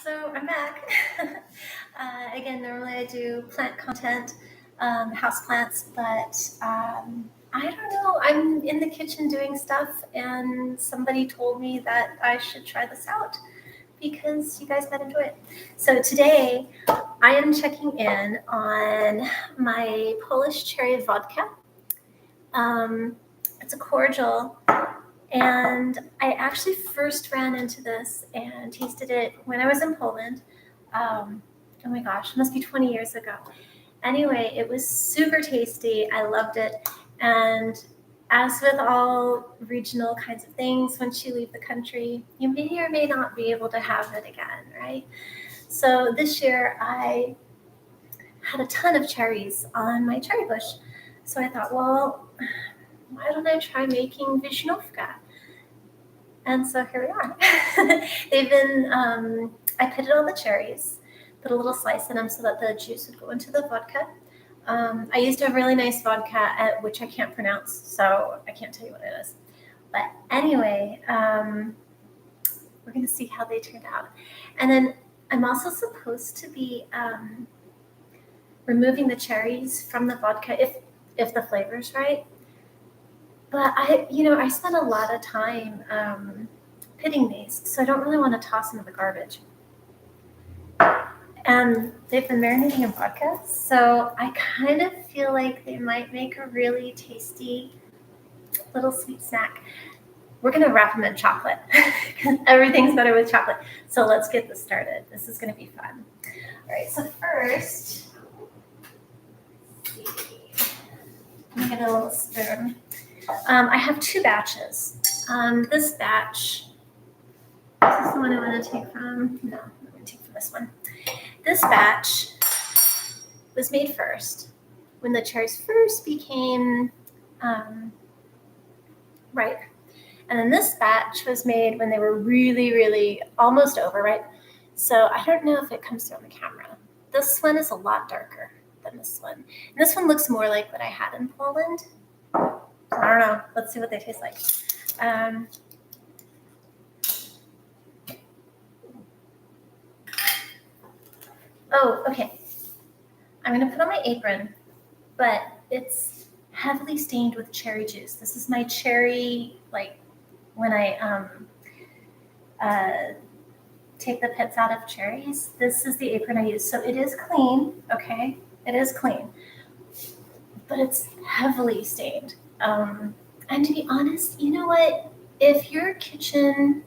So I'm back. Again, normally I do plant content, house plants, but I don't know. I'm in the kitchen doing stuff, and somebody told me that I should try this out because you guys might enjoy it. So today I am checking in on my Polish cherry vodka. It's a cordial. And I actually first ran into this and tasted it when I was in Poland. Oh my gosh, it must be 20 years ago. Anyway, it was super tasty. I loved it. And as with all regional kinds of things, once you leave the country, you may or may not be able to have it again, right? So this year I had a ton of cherries on my cherry bush. So I thought, well, why don't I try making vishnovka? And so here we are. They've been, I pitted all the cherries, put a little slice in them so that the juice would go into the vodka. I used a really nice vodka, which I can't pronounce, so I can't tell you what it is. But anyway, we're going to see how they turned out. And then I'm also supposed to be removing the cherries from the vodka if the flavor's right. But I spent a lot of time pitting these, so I don't really want to toss them in the garbage. And they've been marinating in vodka, so I kind of feel like they might make a really tasty little sweet snack. We're going to wrap them in chocolate. Everything's better with chocolate. So let's get this started. This is going to be fun. All right, so first, let's see. Let me get a little spoon. I have two batches. This batch, is this the one I want to take from? No, I'm going to take from this one. This batch was made first when the cherries first became ripe. And then this batch was made when they were really, really almost over, right? So I don't know if it comes through on the camera. This one is a lot darker than this one. And this one looks more like what I had in Poland. I don't know. Let's see what they taste like. Oh, okay. I'm going to put on my apron, but it's heavily stained with cherry juice. This is my cherry, like when I take the pits out of cherries. This is the apron I use. So it is clean, okay? It is clean, but it's heavily stained. And to be honest, you know what? If your kitchen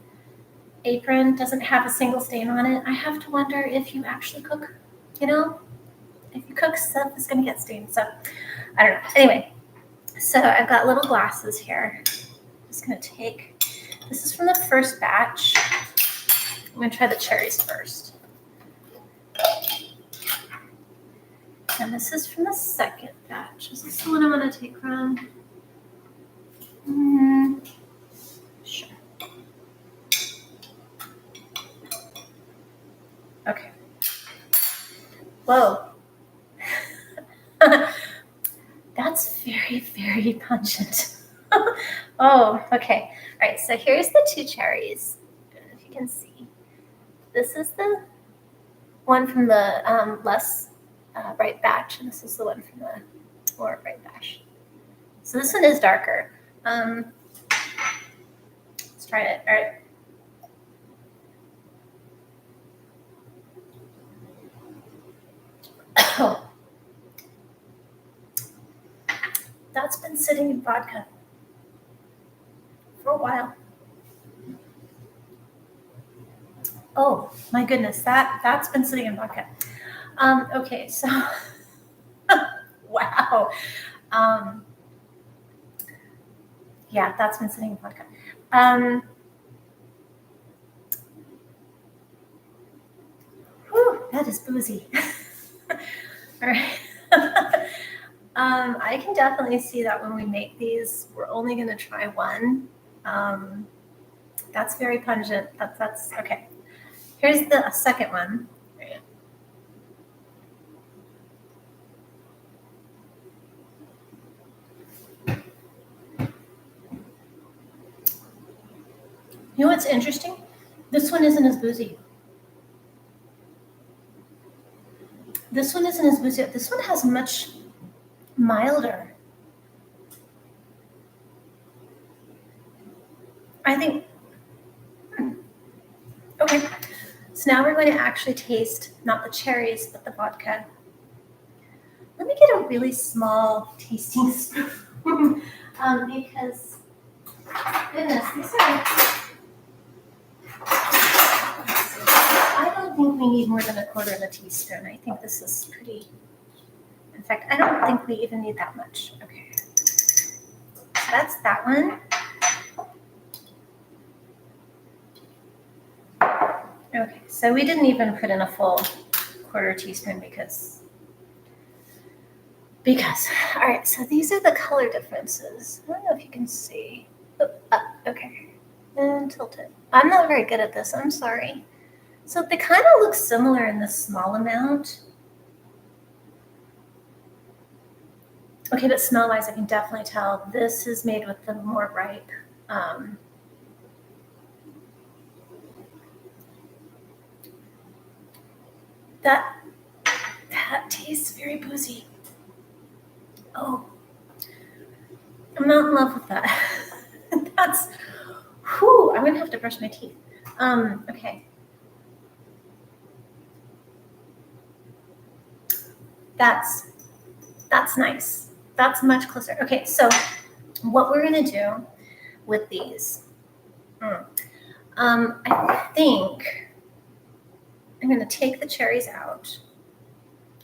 apron doesn't have a single stain on it, I have to wonder if you actually cook. If you cook, stuff is going to get stained. So I don't know. Anyway, so I've got little glasses here. I'm just going to take, this is from the first batch. I'm going to try the cherries first. And this is from the second batch. Is this the one I want to take from? Sure. Okay. Whoa. That's very, very pungent. Oh, okay. All right, so here's the two cherries. If you can see. This is the one from the less bright batch, and this is the one from the more bright batch. So this one is darker. Let's try it. All right. Oh. That's been sitting in vodka for a while. Oh my goodness, that's been sitting in vodka. Okay, so wow. Yeah, that's been sitting in vodka. Whew, that is boozy. All right. I can definitely see that when we make these, we're only going to try one. That's very pungent. That's okay. Here's the second one. You know what's interesting? This one isn't as boozy. This one isn't as boozy. This one has much milder. I think, okay. So now we're going to actually taste not the cherries, but the vodka. Let me get a really small tasting spoon because, goodness, these are, I don't think we need more than a quarter of a teaspoon. I think this is pretty, in fact, I don't think we even need that much. Okay, so that's that one. Okay, so we didn't even put in a full quarter teaspoon because, all right, so these are the color differences. I don't know if you can see. Oh, okay, and tilt it. I'm not very good at this, I'm sorry. So they kind of look similar in this small amount. Okay, but smell-wise, I can definitely tell this is made with the more ripe. That tastes very boozy. Oh, I'm not in love with that. That's, whew, I'm gonna have to brush my teeth. Okay. That's nice. That's much closer. Okay, so what we're gonna do with these, I think I'm gonna take the cherries out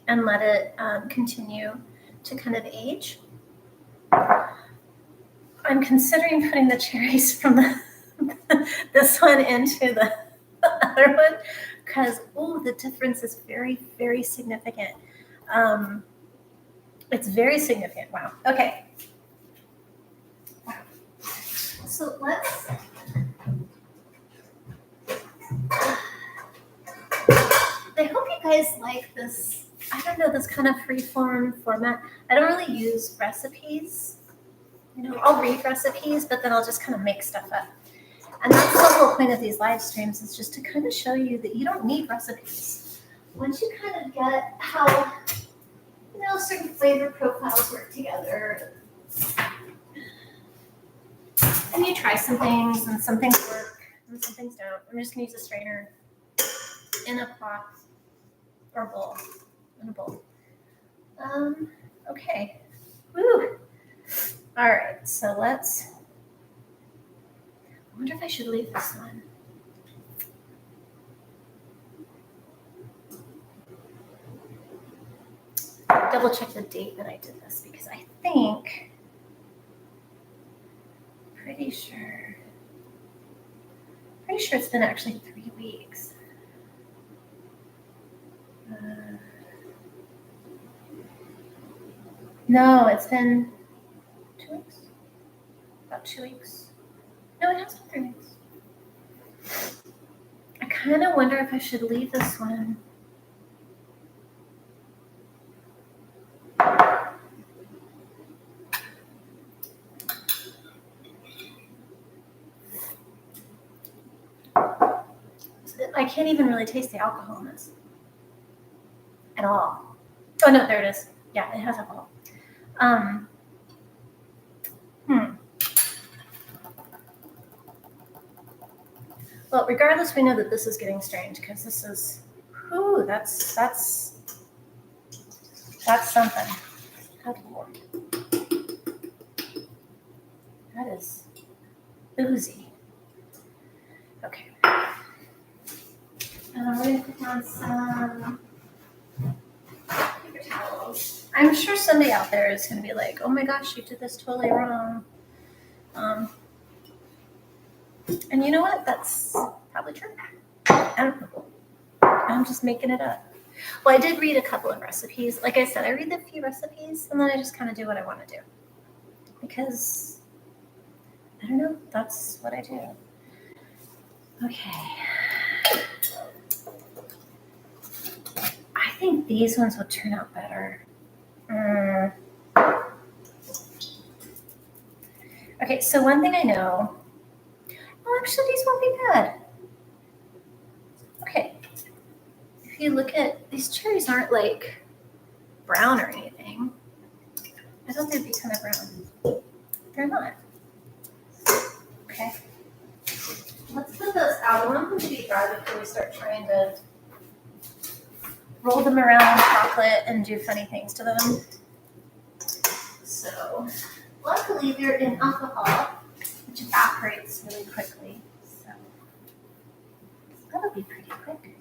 and let it continue to kind of age. I'm considering putting the cherries from this one into the other one because, oh, the difference is very, very significant. It's very significant. Wow. Okay. Wow. So let's. I hope you guys like this. I don't know, this kind of free-form format. I don't really use recipes. You know, I'll read recipes, but then I'll just kind of make stuff up. And that's the whole point of these live streams, is just to kind of show you that you don't need recipes. Once you kind of get how, you know, certain flavor profiles work together, and you try some things, and some things work, and some things don't. I'm just going to use a strainer in a pot or bowl. In a bowl. Okay. Woo. All right, so let's. I wonder if I should leave this one. Double check the date that I did this because I think, pretty sure it's been actually 3 weeks. No, it's been 2 weeks. About 2 weeks. No, it has been 3 weeks. I kind of wonder if I should leave this one. I can't even really taste the alcohol in this at all. Oh no, there it is. Yeah, it has alcohol. Well, regardless, we know that this is getting strange because this is, whew, that's something. Good Lord. That is boozy. Okay. We're going to put down some paper towels. I'm sure somebody out there is going to be like, oh my gosh, you did this totally wrong. And you know what? That's probably true. I'm just making it up. Well, I did read a couple of recipes. Like I said, I read a few recipes and then I just kind of do what I want to do. Because, I don't know, that's what I do. Okay. I think these ones would turn out better. Okay, so one thing I know, oh, actually these won't be bad. Okay, if you look at these cherries, aren't like brown or anything. I thought they'd be kind of brown. They're not. Okay. Let's put those out. I want them to be dry before we start trying to roll them around in chocolate and do funny things to them. So, luckily they're in alcohol, which evaporates really quickly. So, that'll be pretty quick.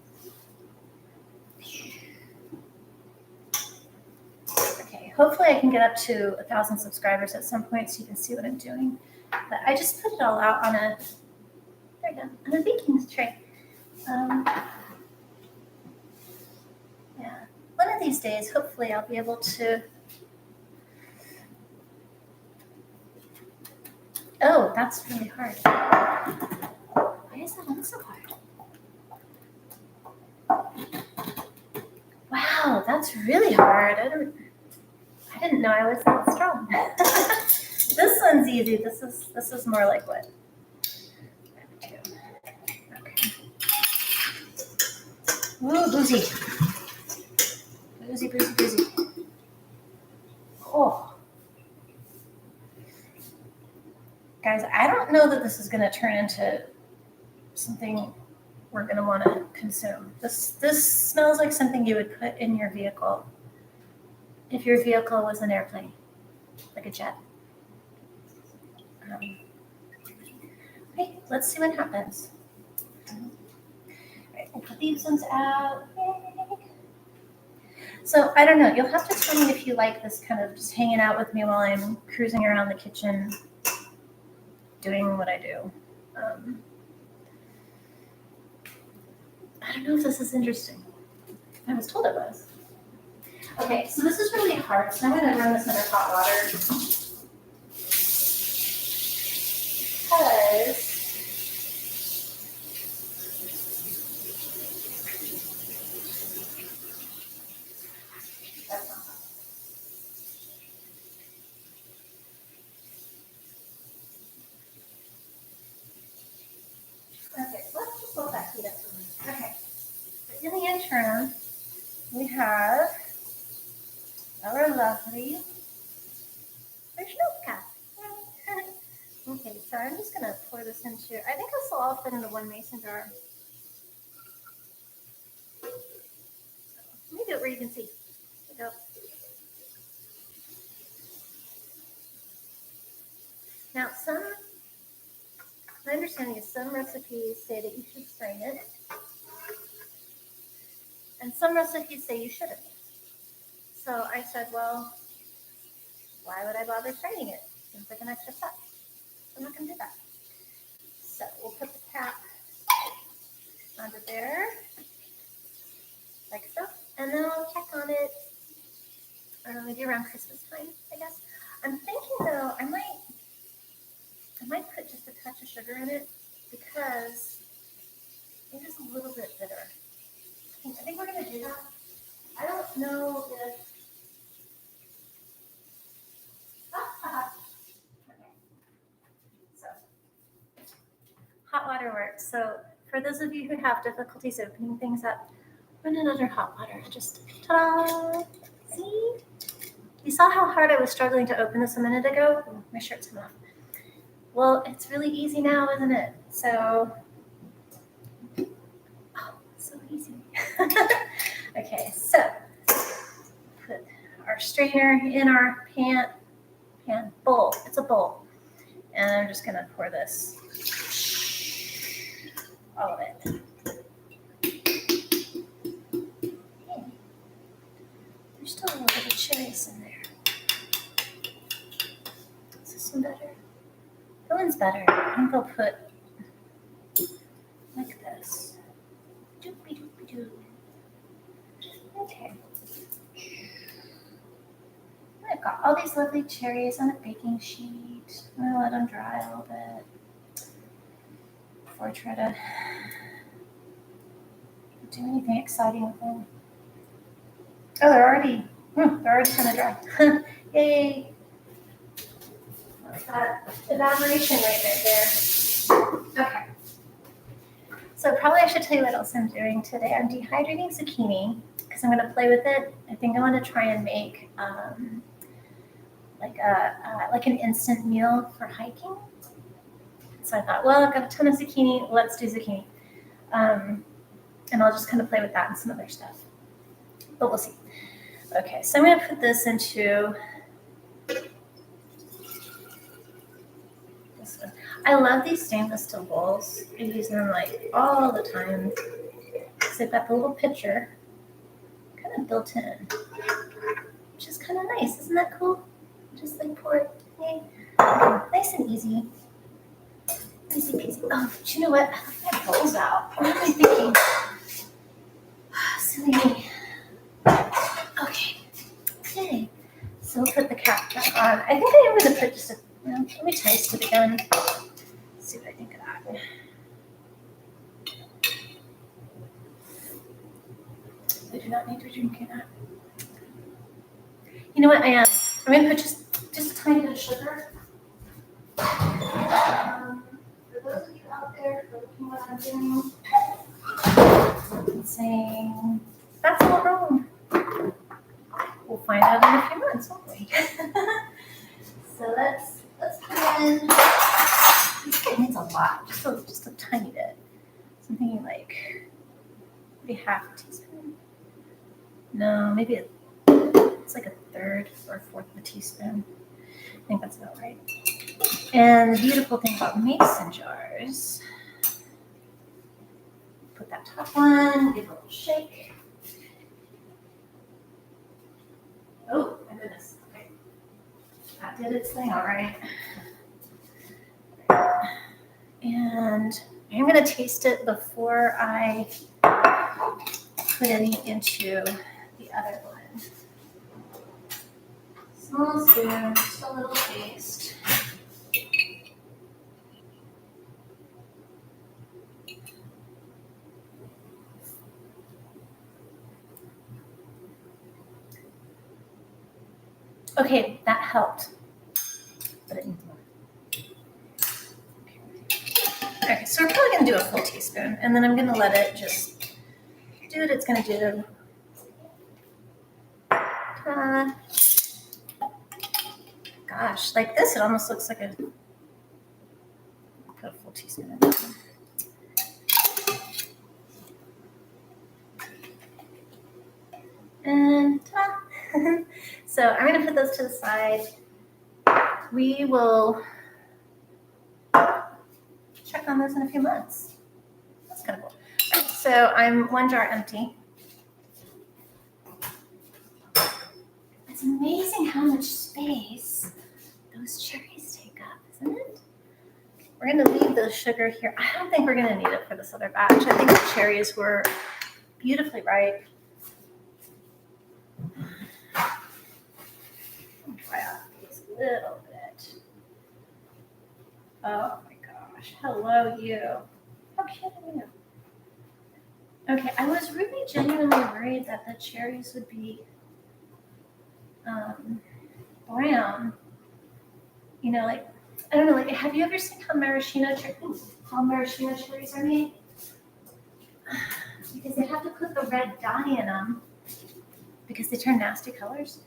Okay, hopefully I can get up to 1,000 subscribers at some point so you can see what I'm doing. But I just put it all out on a, there you go, on a baking tray. Yeah, one of these days, hopefully I'll be able to. Oh, that's really hard. Why is that one so hard? Wow, that's really hard. I didn't know I was that strong. This one's easy. This is more like what? Okay. Ooh, boozy. Boozy, boozy, boozy. Oh. Guys, I don't know that this is going to turn into something we're going to want to consume. This smells like something you would put in your vehicle if your vehicle was an airplane, like a jet. Okay, let's see what happens. All right, we'll put these ones out. Yay. So I don't know. You'll have to tell me if you like this kind of just hanging out with me while I'm cruising around the kitchen doing what I do. I don't know if this is interesting. I was told it was. Okay, so this is really hard, so I'm going to run this under hot water. Because that's not hot. Okay, let's just let that heat up for a minute. Okay, in the interim, we have our lovely vodka. Okay, so I'm just gonna pour this into, I think this will all fit into one mason jar. Let me do it where you can see. There you go. Now, my understanding is some recipes say that you should strain it, and some recipes say you shouldn't. So I said, well, why would I bother straining it? Seems like an extra step. I'm not going to do that. So we'll put the cap under there, like so, and then I'll check on it, I don't know, maybe around Christmas time, I guess. I'm thinking though, I might put just a touch of sugar in it because I think it's a little bit bitter. I think we're going to do that. I don't know if okay. So, hot water works. So, for those of you who have difficulties opening things up, run it under hot water. Just ta-da! See? You saw how hard I was struggling to open this a minute ago? Oh, my shirt's come off. Well, it's really easy now, isn't it? So, oh, so easy. Okay, so put our strainer in our pan bowl. It's a bowl. And I'm just going to pour this, all of it. Okay. There's still a little bit of cherries in there. Is this one better? That one's better. I think I'll put like this. Doopy-doopy-doo. Okay. I've got all these lovely cherries on a baking sheet. I'm going to let them dry a little bit before I try to do anything exciting with them. Oh, they're already kind of dry. Yay. That's that evaporation rate right there. Okay. So So probably I should tell you what else I'm doing today. I'm dehydrating zucchini because I'm going to play with it. I think I want to try and make like an instant meal for hiking. So I thought, well, I've got a ton of zucchini. Let's do zucchini. And I'll just kind of play with that and some other stuff. But we'll see. Okay, so I'm going to put this into this one. I love these stainless steel bowls. I use them like all the time because they've got the little pitcher kind of built in, which is kind of nice. Isn't that cool? Just like pour it. Yay. Nice and easy. Easy peasy. Oh, but you know what? I left my bowls out. What am I thinking? Silly me. Okay. So we'll put the cap back on. I think I am going to put just a, let me taste it again. Let's see what I think of that. I do not need to drink that. You know what I am? I'm going to put just a tiny bit of sugar. For those of you out there who are looking what I'm doing, saying, that's all wrong. We'll find out in a few months, won't we? So let's put in, it needs a lot, just a tiny bit. Something like maybe half a teaspoon. No, maybe it's like a third or a fourth of a teaspoon. I think that's about right. And the beautiful thing about mason jars, put that top one, give it a little shake. Oh, my goodness. Okay. That did its thing, all right. And I'm going to taste it before I put any into the other one. Small spoon, just a little taste. Okay, that helped, but it needs more. Okay, so we're probably going to do a full teaspoon, and then I'm going to let it just do what it's going to do. Gosh, like this, it almost looks like put a full teaspoon in there. And so I'm going to put those to the side. We will check on those in a few months. That's kind of cool. Right, so I'm one jar empty. It's amazing how much space those cherries take up, isn't it? We're going to leave the sugar here. I don't think we're going to need it for this other batch. I think the cherries were beautifully ripe. Try out these a little bit. Oh my gosh. Hello, you. How cute are you? Okay, I was really genuinely worried that the cherries would be brown. You know, like, I don't know, like, have you ever seen how maraschino cherries are made? Because they have to put the red dye in them because they turn nasty colors.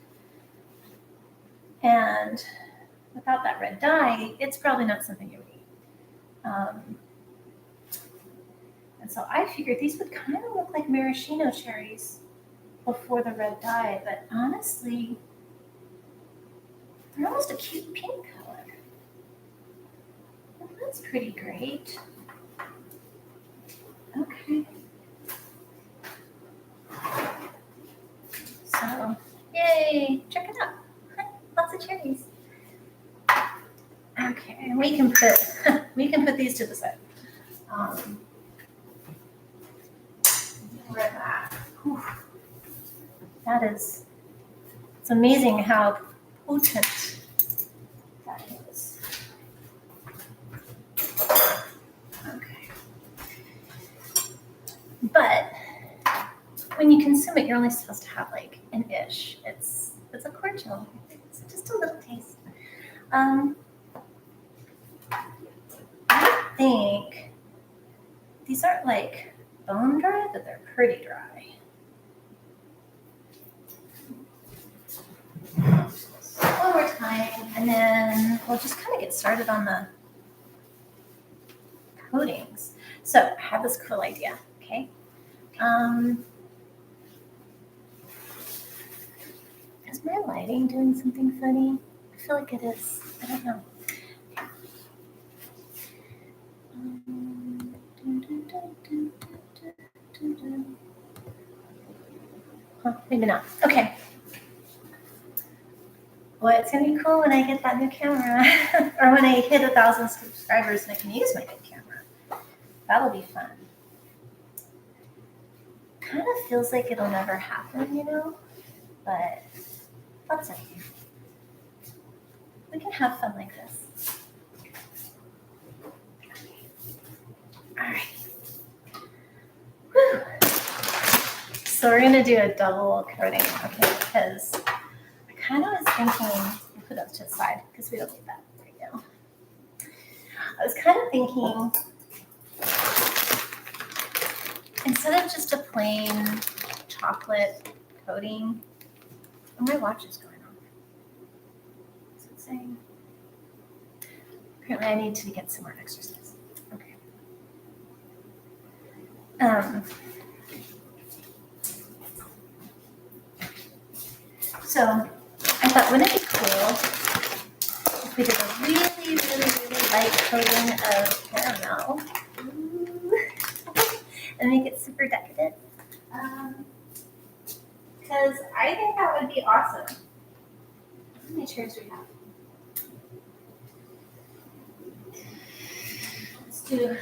And without that red dye, it's probably not something you would eat. And so I figured these would kind of look like maraschino cherries before the red dye, but honestly, they're almost a cute pink color. Well, that's pretty great. Okay. So, yay, check it out. Lots of cherries. Okay, and we can put these to the side. That. That is, it's amazing how potent that is. Okay. But when you consume it, you're only supposed to have like an ish. It's a cordial. It's just a little taste. I think these aren't like bone dry, but they're pretty dry. So one more time, and then we'll just kind of get started on the coatings. So I have this cool idea, okay? Is my lighting doing something funny? I feel like it is. I don't know. Huh, maybe not. Okay. Well, it's gonna be cool when I get that new camera, or when I hit 1,000 subscribers and I can use my new camera. That'll be fun. Kind of feels like it'll never happen, you know, but that's okay. We can have fun like this. All right. Whew. So we're gonna do a double coating, okay? Because I kind of was thinking, I'll put it up to the side because we don't need that right now. I was kind of thinking, instead of just a plain chocolate coating, oh, my watch is going off. What's it saying? Apparently I need to get some more exercise. Okay. So I thought, wouldn't it be cool if we did a really, really, really light coating of caramel? Ooh. And make it super decadent? Because I think that would be awesome. How many cherries do we have? Let's do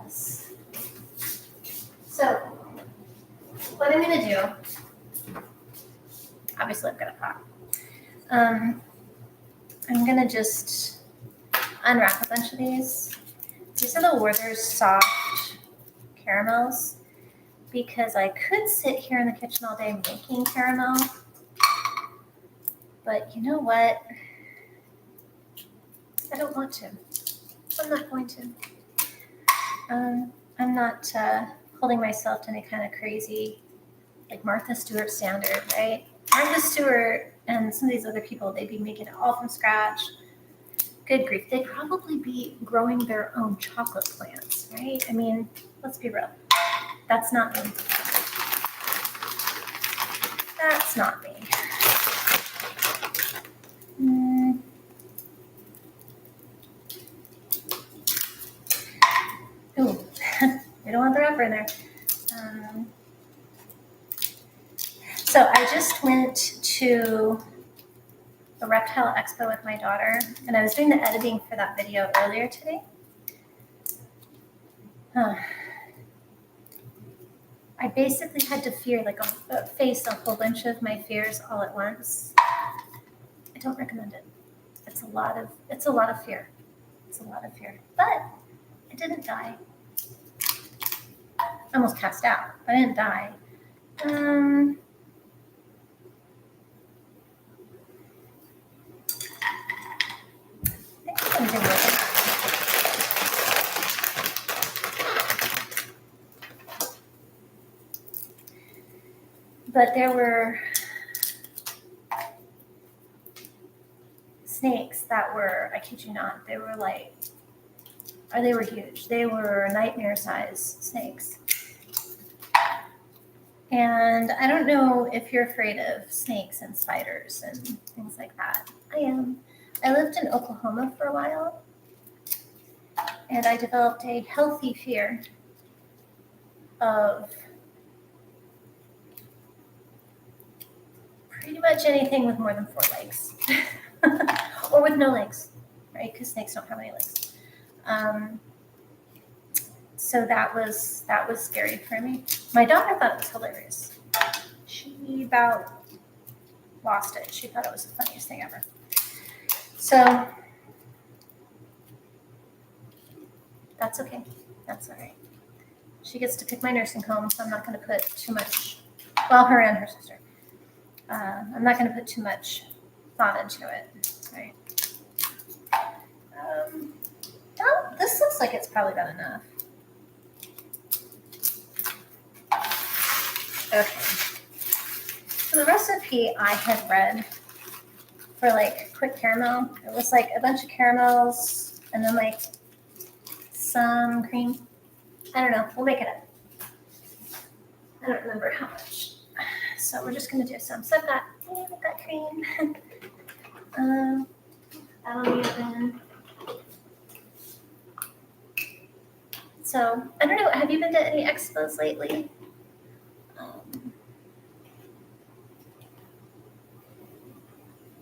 this. So, what I'm going to do, obviously I've got a pot. I'm going to just unwrap a bunch of these. These are the Werther's soft caramels, because I could sit here in the kitchen all day making caramel, but you know what? I don't want to. I'm not going to. I'm not holding myself to any kind of crazy, like Martha Stewart standard, right? Martha Stewart and some of these other people, they'd be making it all from scratch. Good grief. They'd probably be growing their own chocolate plants, right? I mean, let's be real. That's not me. That's not me. Ooh, we don't want the wrapper in there. So I just went to a reptile expo with my daughter, and I was doing the editing for that video earlier today. I basically had to face a whole bunch of my fears all at once. I don't recommend it. It's a lot of fear. It's a lot of fear. But I didn't die. I almost passed out, but I didn't die. I think something with it. But there were snakes that were, I kid you not, they were huge. They were nightmare-sized snakes. And I don't know if you're afraid of snakes and spiders and things like that. I am. I lived in Oklahoma for a while, and I developed a healthy fear of pretty much anything with more than 4 legs. Or with no legs, right? Because snakes don't have any legs. So that was scary for me. My daughter thought it was hilarious. She about lost it. She thought it was the funniest thing ever. So that's okay. That's all right. She gets to pick my nursing home, so I'm not going to put too much. Well, her and her sister. I'm not going to put too much thought into it. Right. This looks like it's probably about enough. Okay. So the recipe I had read for like quick caramel, it was like a bunch of caramels and then like some cream. I don't know. We'll make it up. I don't remember how much. So we're just gonna do some. So I've got cream. Out of the oven. So I don't know. Have you been to any expos lately?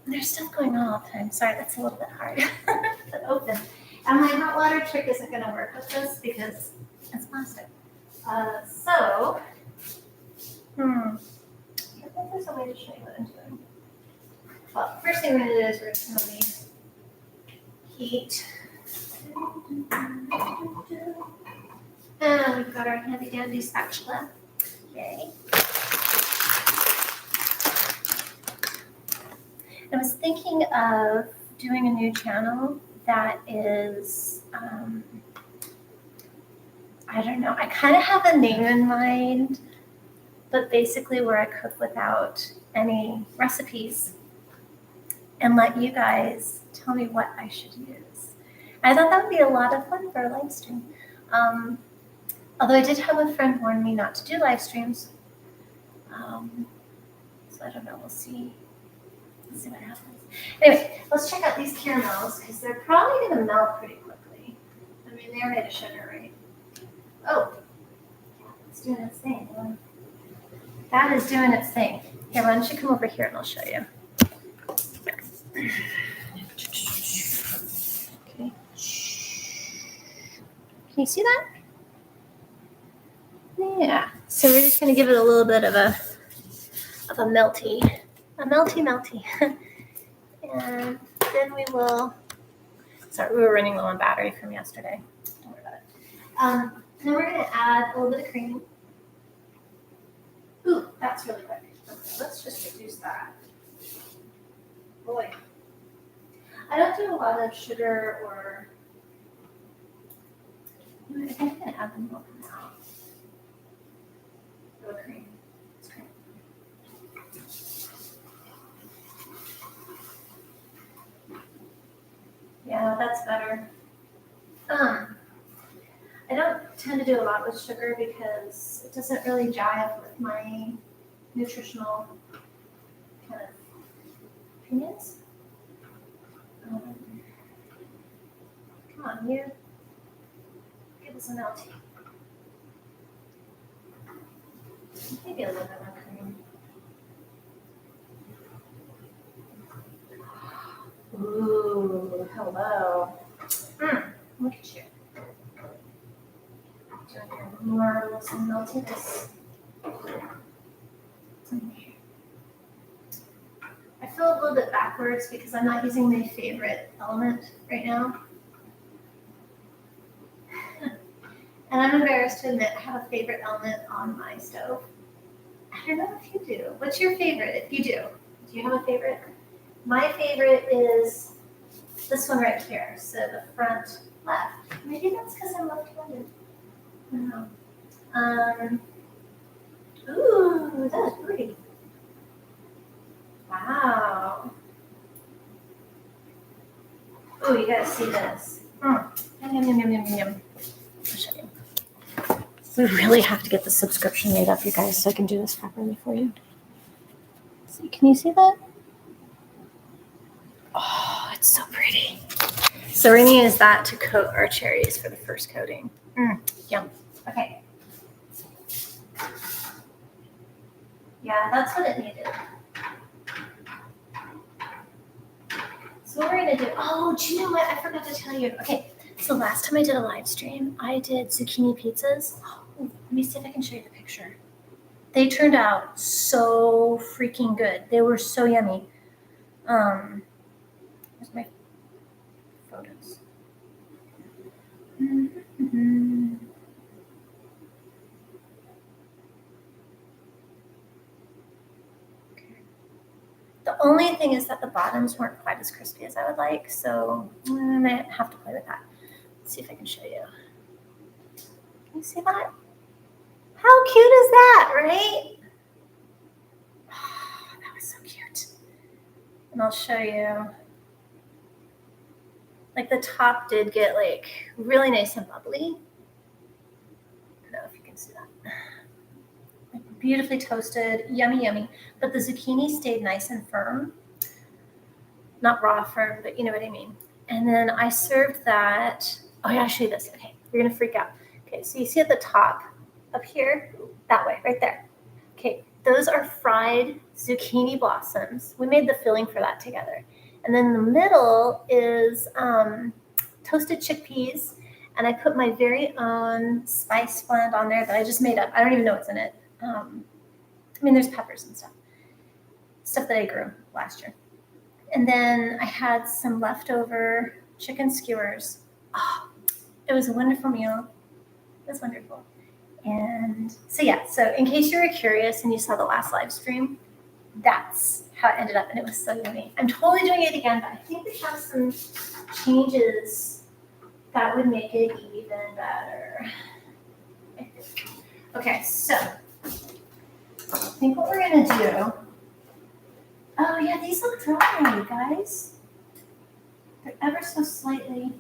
There's stuff going on all the time. Sorry, that's a little bit hard to open. And my hot water trick isn't going to work with this because it's plastic. I don't think there's a way to show you what I'm doing. Well, first thing we're going to do is we're going to heat. And we've got our handy dandy spatula. Yay. I was thinking of doing a new channel that is, I don't know, I kind of have a name in mind, but basically where I cook without any recipes and let you guys tell me what I should use. I thought that would be a lot of fun for a live stream. Although I did have a friend warn me not to do live streams. So I don't know, we'll see. Let's see what happens. Anyway, let's check out these caramels because they're probably going to melt pretty quickly. I mean, they're made of sugar, right? Oh, it's doing its thing. That is doing its thing. Here, why don't you come over here and I'll show you. Okay. Can you see that? Yeah. So we're just going to give it a little bit of a melty. A melty. And then we will, sorry, we were running low on battery from yesterday. Don't worry about it. Then we're going to add a little bit of cream. Ooh, that's really quick. Okay, let's just reduce that. Boy. I don't do a lot of sugar or, I think I'm going to add the milk now. No cream. It's cream. Yeah, that's better. I don't tend to do a lot with sugar because it doesn't really jive with my nutritional kind of opinions. Come on, you. Give us a melty. Maybe a little bit more cream. Ooh, hello. Look at you. Doing your marvelous meltiness. I feel a little bit backwards because I'm not using my favorite element right now. And I'm embarrassed to admit I have a favorite element on my stove. I don't know if you do. What's your favorite? If you do you have a favorite? My favorite is this one right here. So the front left. Maybe that's because I'm left-handed. I don't know. Ooh, that was pretty. Wow. Oh, you guys see this. Yum. I'll show you. We really have to get the subscription made up, you guys, so I can do this properly for you. See, can you see that? Oh, it's so pretty. So we're going to use that to coat our cherries for the first coating. Yum. Okay. Yeah, that's what it needed. So what we're going to do, do you know what? I forgot to tell you. Okay, so last time I did a live stream, I did zucchini pizzas. Let me see if I can show you the picture. They turned out so freaking good. They were so yummy. Here's my photos. Mm-hmm. Okay. The only thing is that the bottoms weren't quite as crispy as I would like, so I might have to play with that. Let's see if I can show you. Can you see that? How cute is that, right? and I'll show you. Like the top did get like really nice and bubbly. I don't know if you can see that. Like beautifully toasted, yummy, yummy. But the zucchini stayed nice and firm. Not raw firm, but you know what I mean. And then I served that. Oh yeah, I'll show you this. Okay, you're gonna freak out. Okay, so you see at the top up here, that way, right there. Okay, those are fried zucchini blossoms. We made the filling for that together. And then the middle is toasted chickpeas. And I put my very own spice blend on there that I just made up. I don't even know what's in it. I mean, there's peppers and stuff that I grew last year. And then I had some leftover chicken skewers. Oh, it was a wonderful meal. It was wonderful. And so, yeah, so in case you were curious and you saw the last live stream, that's how it ended up. And it was so yummy. I'm totally doing it again, but I think we have some changes that would make it even better. Okay, so I think what we're going to do. Oh, yeah, these look dry, you guys. They're ever so slightly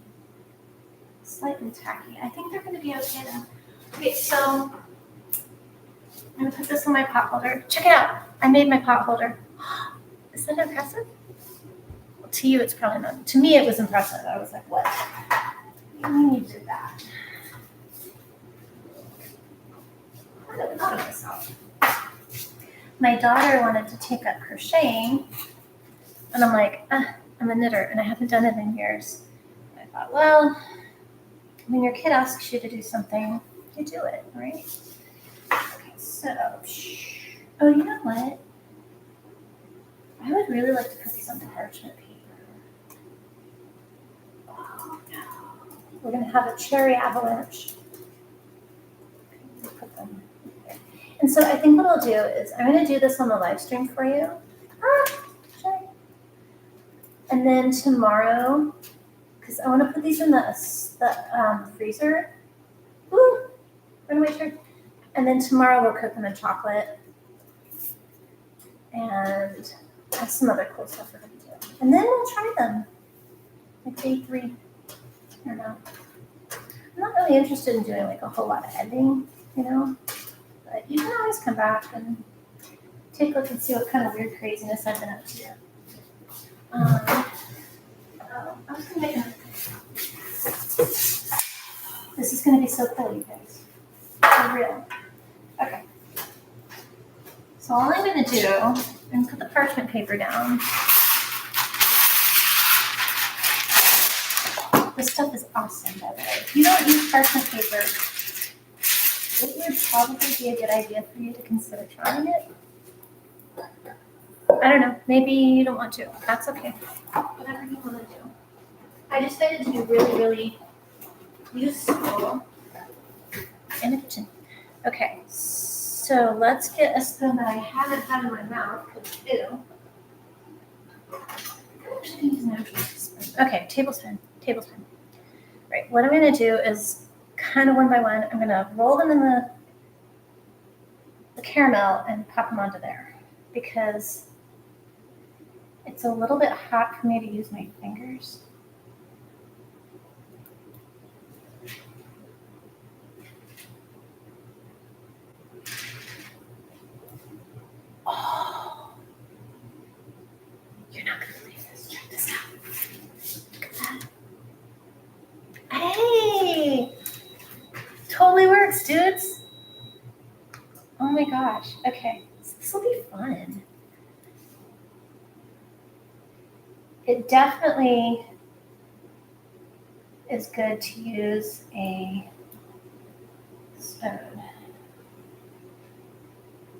tacky. I think they're going to be okay though. Okay, so I'm going to put this in my pot holder. Check it out. I made my pot holder. Is that impressive? Well, to you, it's probably not. To me, it was impressive. I was like, what? You did that. I don't know myself. My daughter wanted to take up crocheting, and I'm like, I'm a knitter, and I haven't done it in years. And I thought, well, when your kid asks you to do something, you do it, right? Okay, so, oh, you know what? I would really like to put these on parchment paper. Oh, no. We're going to have a cherry avalanche. Put them there. And so I think what I'll do is I'm going to do this on the live stream for you. Cherry. And then tomorrow, because I want to put these in the freezer. Woo! Run away, sure. And then tomorrow we'll cook them in chocolate. And have some other cool stuff we're going to do. And then we'll try them. Like day 3. I don't know. I'm not really interested in doing like a whole lot of editing, you know. But you can always come back and take a look and see what kind of weird craziness I've been up to. I was going to make This is going to be so cool, you guys. For real. Okay. So all I'm going to do, I'm going to put the parchment paper down. This stuff is awesome, by the way. If you don't use parchment paper, it would probably be a good idea for you to consider trying it. I don't know. Maybe you don't want to. That's okay. Whatever you want to do. I decided to do really, really useful in the kitchen. Okay, so let's get a spoon that I haven't had in my mouth. Ew. I'm actually going to use an actual spoon. Okay, tablespoon. Right, what I'm going to do is kind of one by one, I'm going to roll them in the caramel and pop them onto there because it's a little bit hot for me to use my fingers. Oh, you're not going to believe this. Check this out. Look at that. Hey, totally works, dudes. Oh my gosh. Okay, so this will be fun. It definitely is good to use a spoon,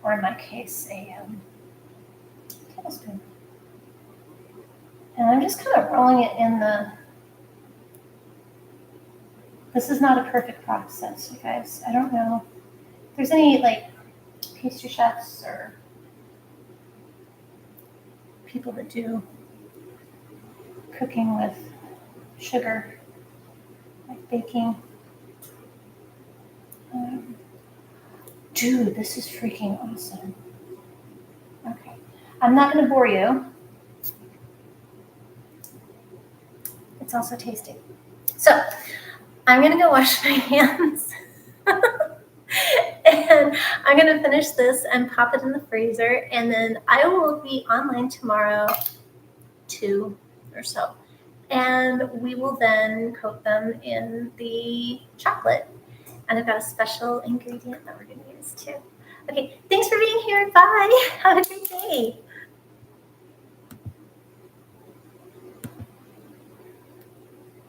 or in my case, a tablespoon. And I'm just kind of rolling it in the. This is not a perfect process, you guys. I don't know if there's any like pastry chefs or people that do cooking with sugar, like baking. Dude, this is freaking awesome. Okay, I'm not going to bore you. It's also tasty. So I'm gonna go wash my hands. And I'm gonna finish this and pop it in the freezer, and then I will be online tomorrow 2 or so, and we will then coat them in the chocolate. And I've got a special ingredient that we're gonna use too. Okay, thanks for being here. Bye. Have a great day.